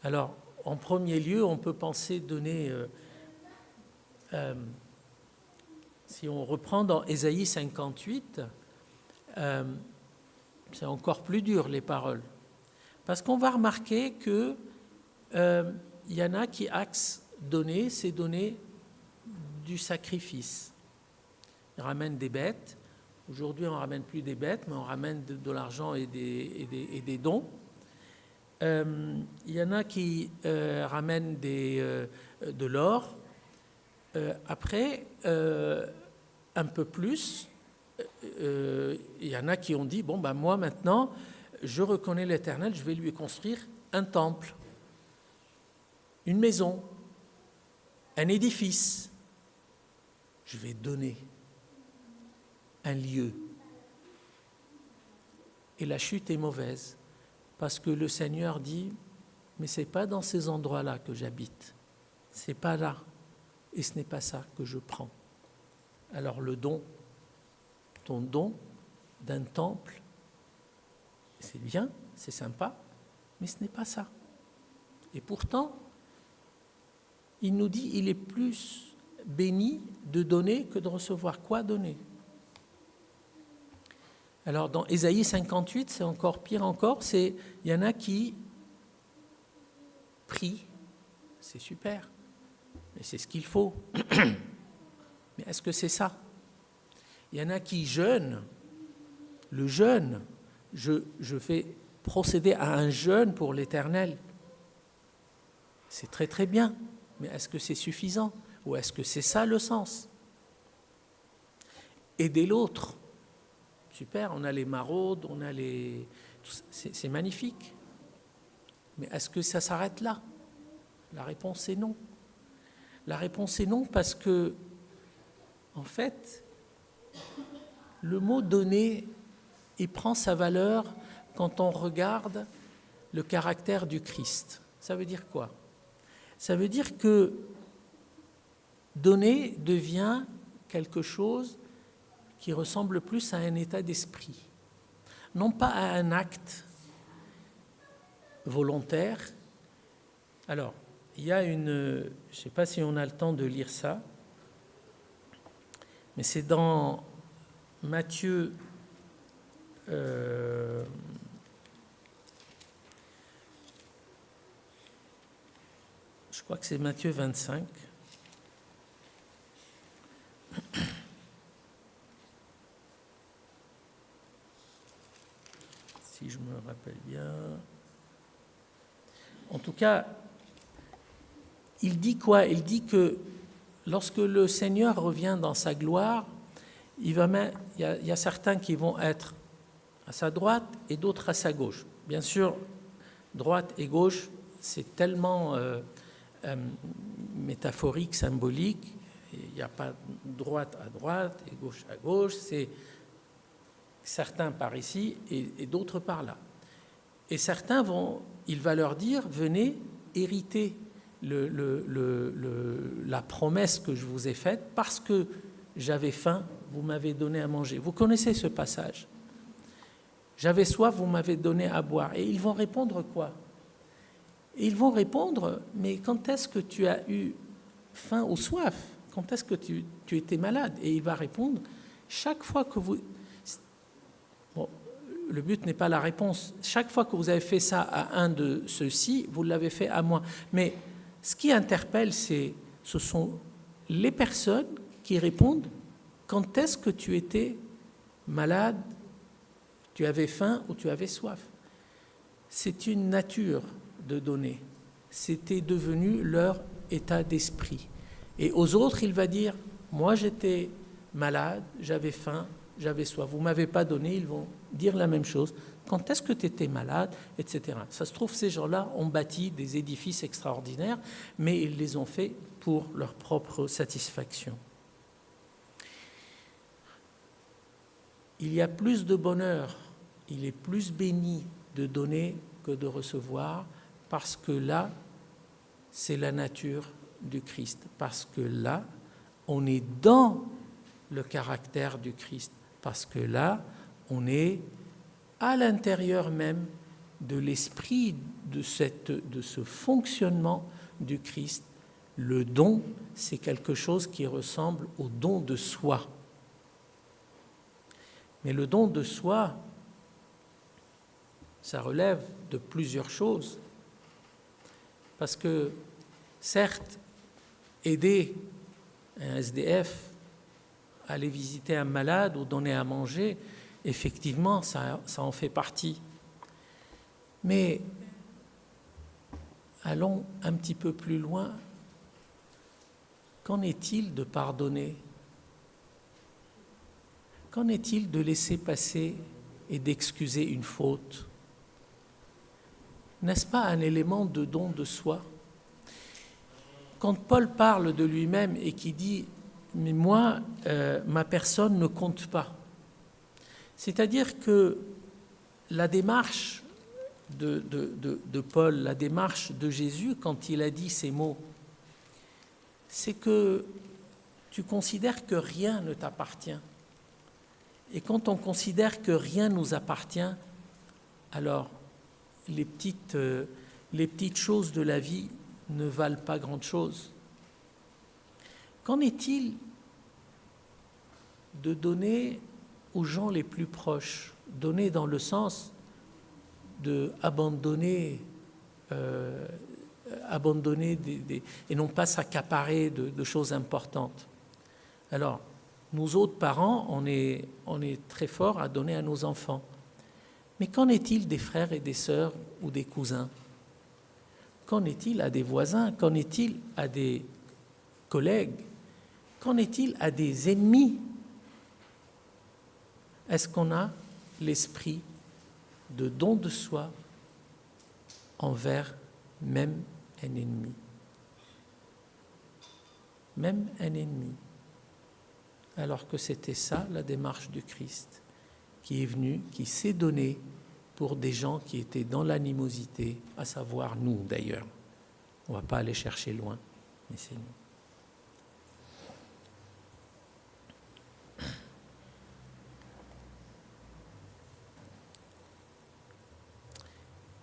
Alors, en premier lieu, on peut penser donner, si on reprend dans Ésaïe 58, c'est encore plus dur les paroles. Parce qu'on va remarquer qu'il y en a qui axent donner, c'est donner du sacrifice. Ils ramènent des bêtes. Aujourd'hui, on ne ramène plus des bêtes, mais on ramène de l'argent et des dons. Il y en a qui ramènent de l'or. Après, un peu plus, il y en a qui ont dit, bon, ben moi maintenant, je reconnais l'Éternel, je vais lui construire un temple, une maison, un édifice. Je vais donner un lieu. Et la chute est mauvaise, parce que le Seigneur dit, mais ce n'est pas dans ces endroits-là que j'habite. Ce n'est pas là. Et ce n'est pas ça que je prends. Alors le don, ton don d'un temple, c'est bien, c'est sympa, mais ce n'est pas ça. Et pourtant, il nous dit, il est plus béni de donner que de recevoir. Quoi donner? Alors dans Ésaïe 58, c'est encore pire encore, il y en a qui prient, c'est super, et c'est ce qu'il faut. Mais est-ce que c'est ça? Il y en a qui jeûnent. Le jeûne, je fais procéder à un jeûne pour l'Éternel. C'est très très bien, mais est-ce que c'est suffisant? Ou est-ce que c'est ça le sens? Aider l'autre. Super, on a les maraudes, on a les... C'est magnifique. Mais est-ce que ça s'arrête là? La réponse est non. La réponse est non parce que, en fait, le mot « donner », il prend sa valeur quand on regarde le caractère du Christ. Ça veut dire quoi? Ça veut dire que donner devient quelque chose qui ressemble plus à un état d'esprit, non pas à un acte volontaire. Alors, il y a je ne sais pas si on a le temps de lire ça, mais c'est dans Matthieu, je crois que c'est Matthieu 25. Si je me rappelle bien. En tout cas, il dit quoi? Il dit que lorsque le Seigneur revient dans sa gloire, il y a certains qui vont être à sa droite et d'autres à sa gauche. Bien sûr, droite et gauche, c'est tellement métaphorique, symbolique. Il n'y a pas droite à droite et gauche à gauche. C'est certains par ici et d'autres par là. Et certains il va leur dire, venez hériter la promesse que je vous ai faite, parce que j'avais faim, vous m'avez donné à manger. Vous connaissez ce passage. J'avais soif, vous m'avez donné à boire. Et ils vont répondre quoi? Et ils vont répondre, mais quand est-ce que tu as eu faim ou soif? Quand est-ce que tu étais malade? Et il va répondre, chaque fois que vous... Bon, le but n'est pas la réponse. Chaque fois que vous avez fait ça à un de ceux-ci, vous l'avez fait à moi. Mais ce qui interpelle, ce sont les personnes qui répondent, quand est-ce que tu étais malade, tu avais faim ou tu avais soif? C'est une nature de donner. C'était devenu leur état d'esprit. Et aux autres, il va dire, moi j'étais malade, j'avais faim, j'avais soif. Vous ne m'avez pas donné, ils vont dire la même chose. Quand est-ce que tu étais malade, etc. Ça se trouve, ces gens-là ont bâti des édifices extraordinaires, mais ils les ont faits pour leur propre satisfaction. Il y a plus de bonheur, il est plus béni de donner que de recevoir, parce que là, c'est la nature du Christ. Parce que là, on est dans le caractère du Christ. Parce que là, on est à l'intérieur même de l'esprit de ce fonctionnement du Christ. Le don, c'est quelque chose qui ressemble au don de soi. Mais le don de soi, ça relève de plusieurs choses. Parce que, certes, aider un SDF, aller visiter un malade ou donner à manger, effectivement, ça en fait partie. Mais allons un petit peu plus loin. qu'en est-il de pardonner? Qu'en est-il de laisser passer et d'excuser une faute? N'est-ce pas un élément de don de soi? Quand Paul parle de lui-même et qu'il dit « mais moi, ma personne ne compte pas », c'est-à-dire que la démarche de Paul, la démarche de Jésus quand il a dit ces mots, c'est que tu considères que rien ne t'appartient. Et quand on considère que rien nous appartient, alors les petites choses de la vie ne valent pas grand-chose. Qu'en est-il de donner aux gens les plus proches, donner dans le sens d'abandonner et non pas s'accaparer de choses importantes. Alors, nous autres parents, on est très forts à donner à nos enfants. Mais qu'en est-il des frères et des sœurs ou des cousins? Qu'en est-il à des voisins? Qu'en est-il à des collègues? Qu'en est-il à des ennemis? Est-ce qu'on a l'esprit de don de soi envers même un ennemi? Même un ennemi. Alors que c'était ça la démarche du Christ, qui est venu, qui s'est donné pour des gens qui étaient dans l'animosité, à savoir nous d'ailleurs. On ne va pas aller chercher loin, mais c'est nous.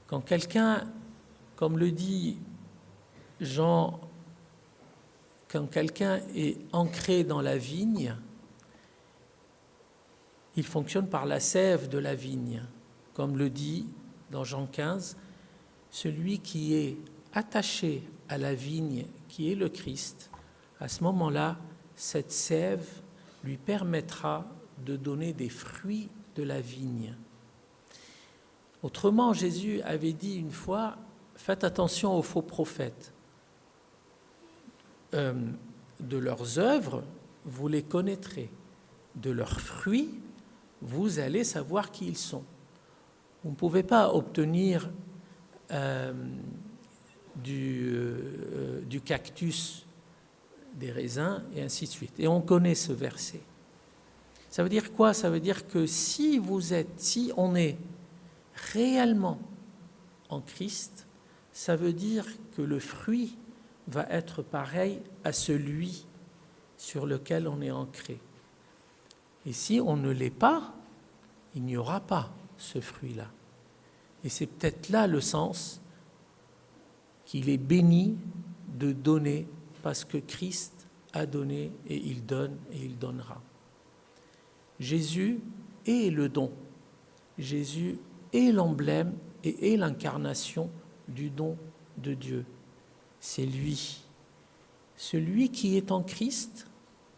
Quand quelqu'un, comme le dit Jean, quand quelqu'un est ancré dans la vigne, il fonctionne par la sève de la vigne. Comme le dit dans Jean 15, celui qui est attaché à la vigne, qui est le Christ, à ce moment-là, cette sève lui permettra de donner des fruits de la vigne. Autrement, Jésus avait dit une fois, faites attention aux faux prophètes. De leurs œuvres, vous les connaîtrez. De leurs fruits, vous allez savoir qui ils sont. Vous ne pouvez pas obtenir du cactus des raisins et ainsi de suite. Et on connaît ce verset. Ça veut dire quoi? Ça veut dire que si on est réellement en Christ, ça veut dire que le fruit va être pareil à celui sur lequel on est ancré. Et si on ne l'est pas, il n'y aura pas ce fruit-là. Et c'est peut-être là le sens qu'il est béni de donner, parce que Christ a donné et il donne et il donnera. Jésus est le don. Jésus est l'emblème et est l'incarnation du don de Dieu. C'est lui. Celui qui est en Christ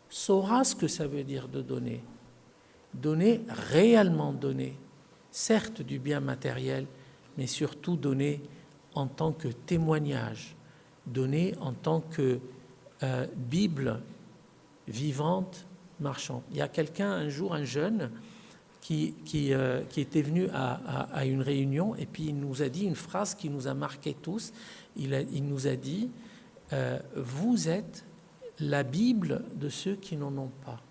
saura ce que ça veut dire de donner. Donner, réellement donner. Certes du bien matériel, mais surtout donner en tant que témoignage. Donner en tant que Bible vivante, marchant. Il y a quelqu'un, un jour, un jeune, qui était venu à une réunion et puis il nous a dit une phrase qui nous a marqués tous. Il nous a dit « Vous êtes la Bible de ceux qui n'en ont pas. »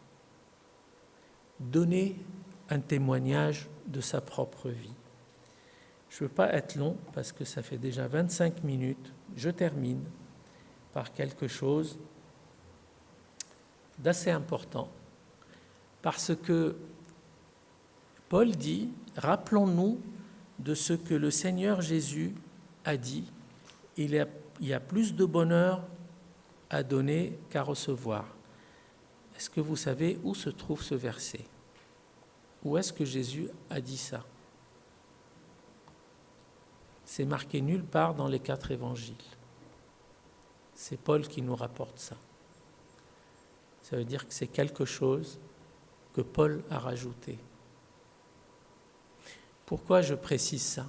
Donner un témoignage de sa propre vie. Je ne veux pas être long parce que ça fait déjà 25 minutes. Je termine par quelque chose d'assez important. Parce que Paul dit, rappelons-nous de ce que le Seigneur Jésus a dit, il y a plus de bonheur à donner qu'à recevoir. Est-ce que vous savez où se trouve ce verset? Où est-ce que Jésus a dit ça? C'est marqué nulle part dans les 4 évangiles. C'est Paul qui nous rapporte ça. Ça veut dire que c'est quelque chose que Paul a rajouté. Pourquoi je précise ça?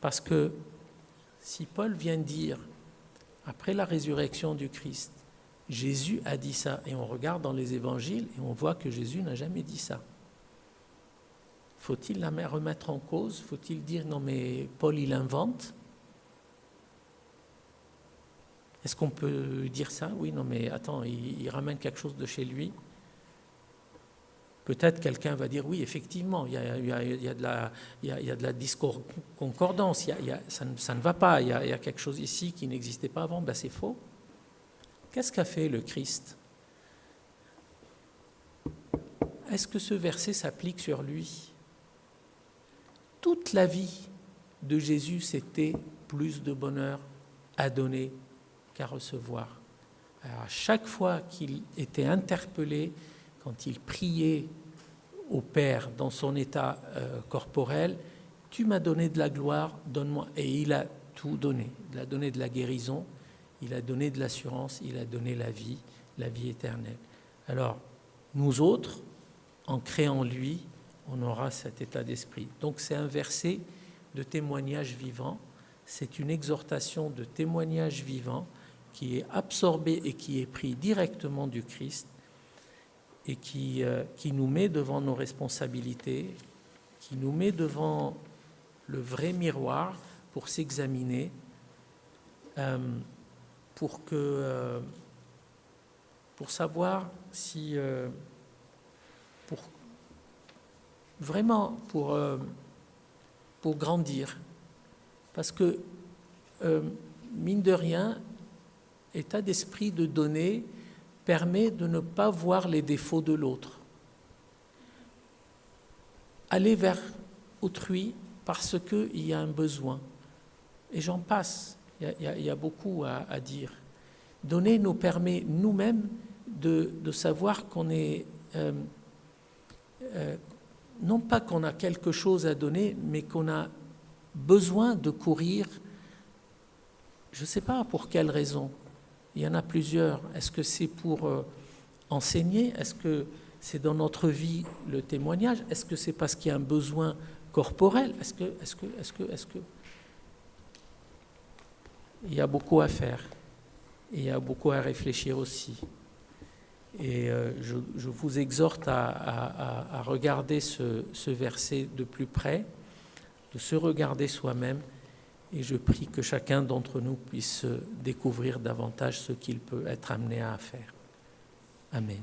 Parce que si Paul vient dire, après la résurrection du Christ, Jésus a dit ça. Et on regarde dans les évangiles et on voit que Jésus n'a jamais dit ça. Faut-il la remettre en cause? Faut-il dire non mais Paul il invente? Est-ce qu'on peut dire ça? Oui, non mais attends, il ramène quelque chose de chez lui. Peut-être quelqu'un va dire oui, effectivement, il y a de la discordance, ça ne va pas, il y a quelque chose ici qui n'existait pas avant. Ben, c'est faux. Qu'est-ce qu'a fait le Christ? Est-ce que ce verset s'applique sur lui? Toute la vie de Jésus, c'était plus de bonheur à donner qu'à recevoir. Alors, à chaque fois qu'il était interpellé, quand il priait au Père dans son état corporel, « Tu m'as donné de la gloire, donne-moi ». Et il a tout donné. Il a donné de la guérison, il a donné de l'assurance, il a donné la vie éternelle. Alors, nous autres, en créant lui, on aura cet état d'esprit. Donc c'est un verset de témoignage vivant, c'est une exhortation de témoignage vivant qui est absorbé et qui est pris directement du Christ et qui nous met devant nos responsabilités, qui nous met devant le vrai miroir pour s'examiner, pour savoir si... pour grandir. Parce que, mine de rien, état d'esprit de donner permet de ne pas voir les défauts de l'autre. Aller vers autrui parce qu'il y a un besoin. Et j'en passe, il y a beaucoup à dire. Donner nous permet nous-mêmes de savoir qu'on est... non pas qu'on a quelque chose à donner, mais qu'on a besoin de courir, je ne sais pas pour quelle raison. Il y en a plusieurs. Est-ce que c'est pour enseigner? Est-ce que c'est dans notre vie le témoignage? Est-ce que c'est parce qu'il y a un besoin corporel? Est-ce que... Il y a beaucoup à faire. Et il y a beaucoup à réfléchir aussi. Et je vous exhorte à regarder ce verset de plus près, de se regarder soi-même, et je prie que chacun d'entre nous puisse découvrir davantage ce qu'il peut être amené à faire. Amen.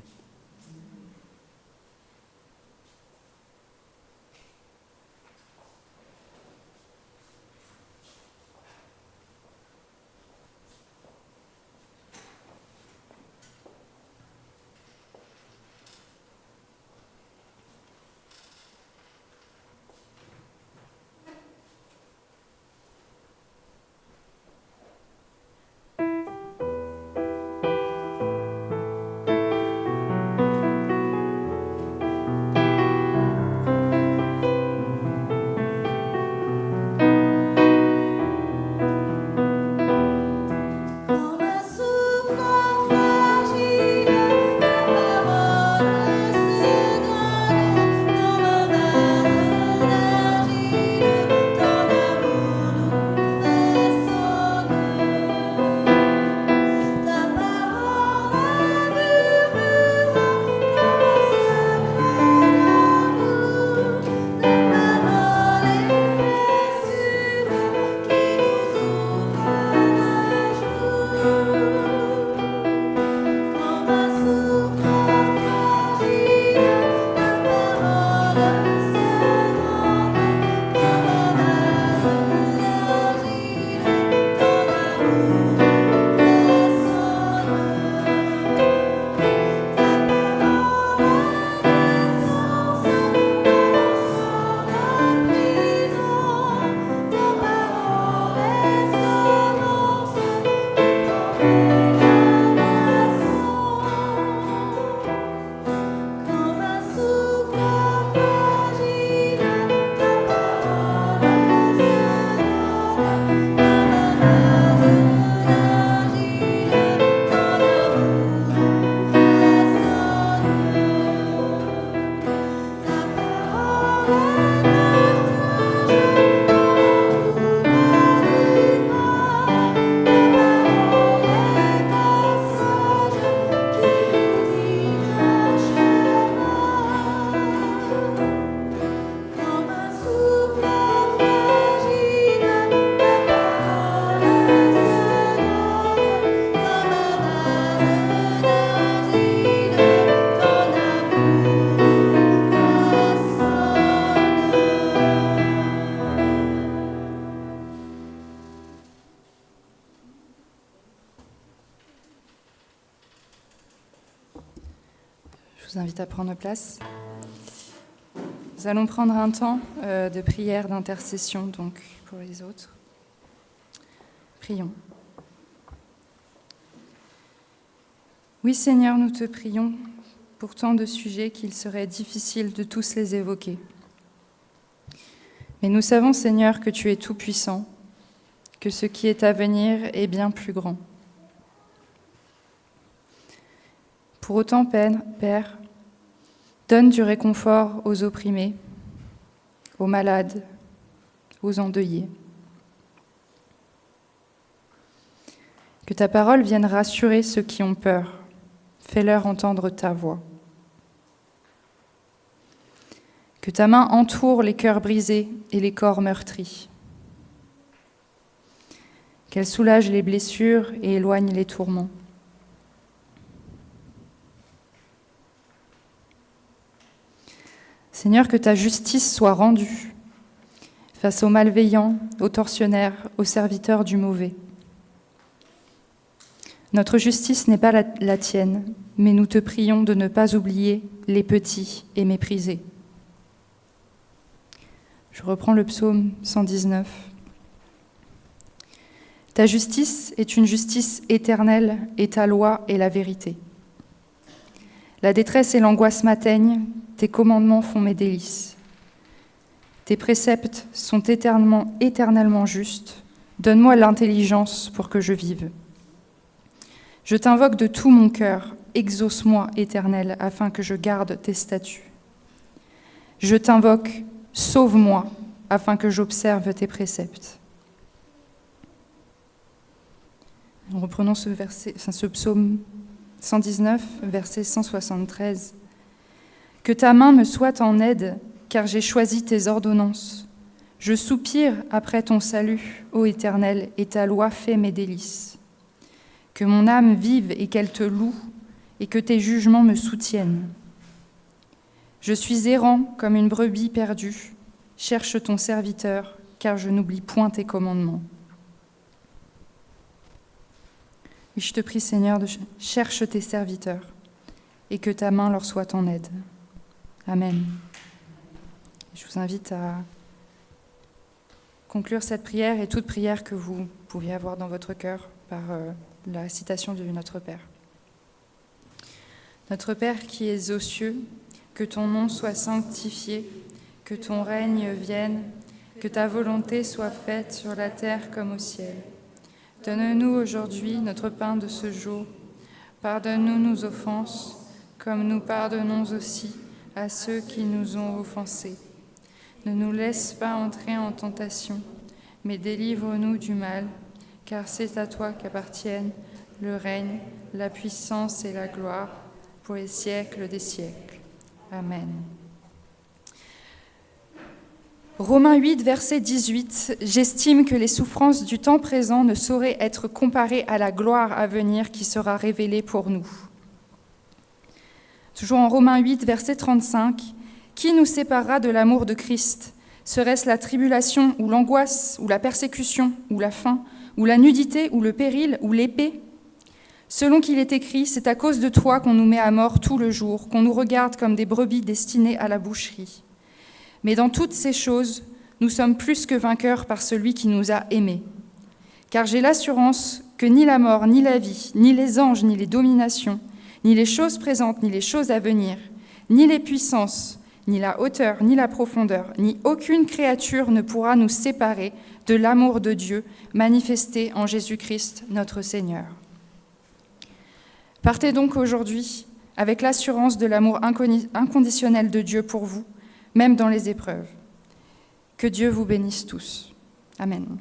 vous invite à prendre place. Nous allons prendre un temps de prière, d'intercession donc pour les autres. Prions. Oui Seigneur, nous te prions pour tant de sujets qu'il serait difficile de tous les évoquer. Mais nous savons Seigneur que tu es tout-puissant, que ce qui est à venir est bien plus grand. Pour autant, Père, donne du réconfort aux opprimés, aux malades, aux endeuillés. Que ta parole vienne rassurer ceux qui ont peur. Fais-leur entendre ta voix. Que ta main entoure les cœurs brisés et les corps meurtris. Qu'elle soulage les blessures et éloigne les tourments. Seigneur, que ta justice soit rendue face aux malveillants, aux tortionnaires, aux serviteurs du mauvais. Notre justice n'est pas la tienne, mais nous te prions de ne pas oublier les petits et méprisés. Je reprends le psaume 119. Ta justice est une justice éternelle et ta loi est la vérité. La détresse et l'angoisse m'atteignent, tes commandements font mes délices. Tes préceptes sont éternellement justes. Donne-moi l'intelligence pour que je vive. Je t'invoque de tout mon cœur, exauce-moi, Éternel, afin que je garde tes statuts. Je t'invoque, sauve-moi, afin que j'observe tes préceptes. Nous reprenons ce psaume 119, verset 173. Que ta main me soit en aide, car j'ai choisi tes ordonnances. Je soupire après ton salut, ô Éternel, et ta loi fait mes délices. Que mon âme vive et qu'elle te loue, et que tes jugements me soutiennent. Je suis errant comme une brebis perdue. Cherche ton serviteur, car je n'oublie point tes commandements. Oui, je te prie, Seigneur, cherche tes serviteurs, et que ta main leur soit en aide. Amen. Je vous invite à conclure cette prière et toute prière que vous pouviez avoir dans votre cœur par la citation de notre Père. Notre Père qui es aux cieux, que ton nom soit sanctifié, que ton règne vienne, que ta volonté soit faite sur la terre comme au ciel. Donne-nous aujourd'hui notre pain de ce jour. Pardonne-nous nos offenses, comme nous pardonnons aussi à ceux qui nous ont offensés. Ne nous laisse pas entrer en tentation, mais délivre-nous du mal, car c'est à toi qu'appartiennent le règne, la puissance et la gloire pour les siècles des siècles. Amen. Romains 8, verset 18. J'estime que les souffrances du temps présent ne sauraient être comparées à la gloire à venir qui sera révélée pour nous. Toujours en Romains 8, verset 35. Qui nous séparera de l'amour de Christ ? Serait-ce la tribulation ou l'angoisse ou la persécution ou la faim ou la nudité ou le péril ou l'épée ? Selon qu'il est écrit, c'est à cause de toi qu'on nous met à mort tout le jour, qu'on nous regarde comme des brebis destinées à la boucherie. Mais dans toutes ces choses, nous sommes plus que vainqueurs par celui qui nous a aimés. Car j'ai l'assurance que ni la mort, ni la vie, ni les anges, ni les dominations, ni les choses présentes, ni les choses à venir, ni les puissances, ni la hauteur, ni la profondeur, ni aucune créature ne pourra nous séparer de l'amour de Dieu manifesté en Jésus-Christ, notre Seigneur. Partez donc aujourd'hui avec l'assurance de l'amour inconditionnel de Dieu pour vous, même dans les épreuves. Que Dieu vous bénisse tous. Amen.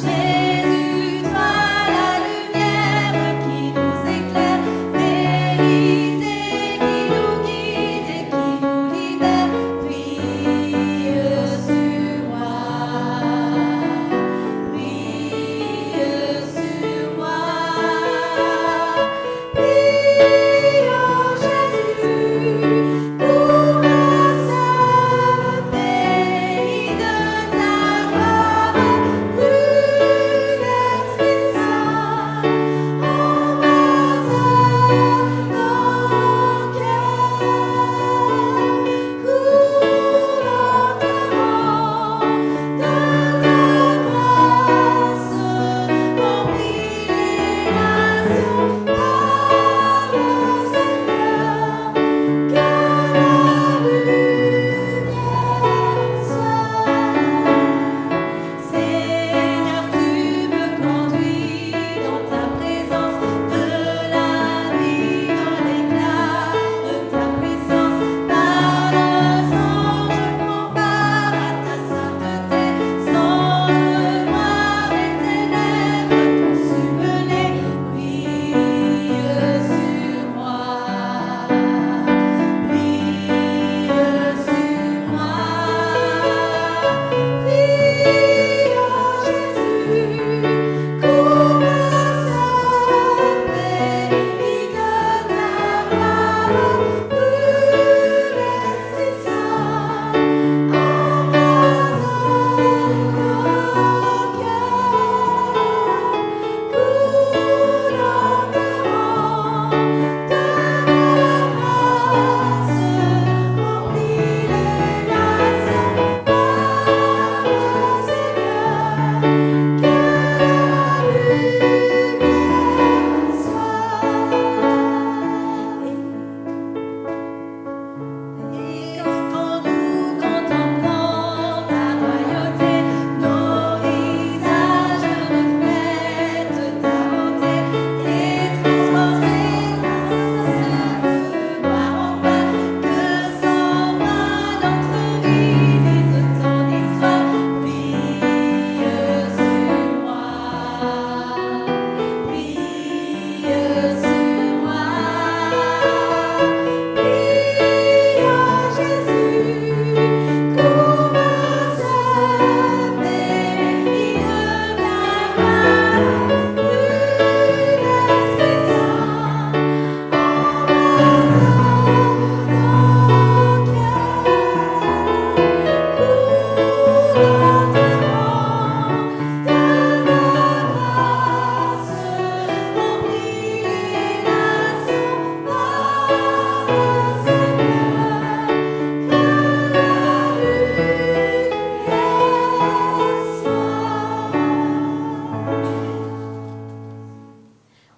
Jésus, toi la lumière qui nous éclaire.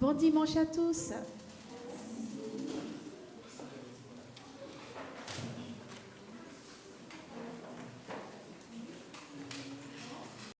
Bon dimanche à tous.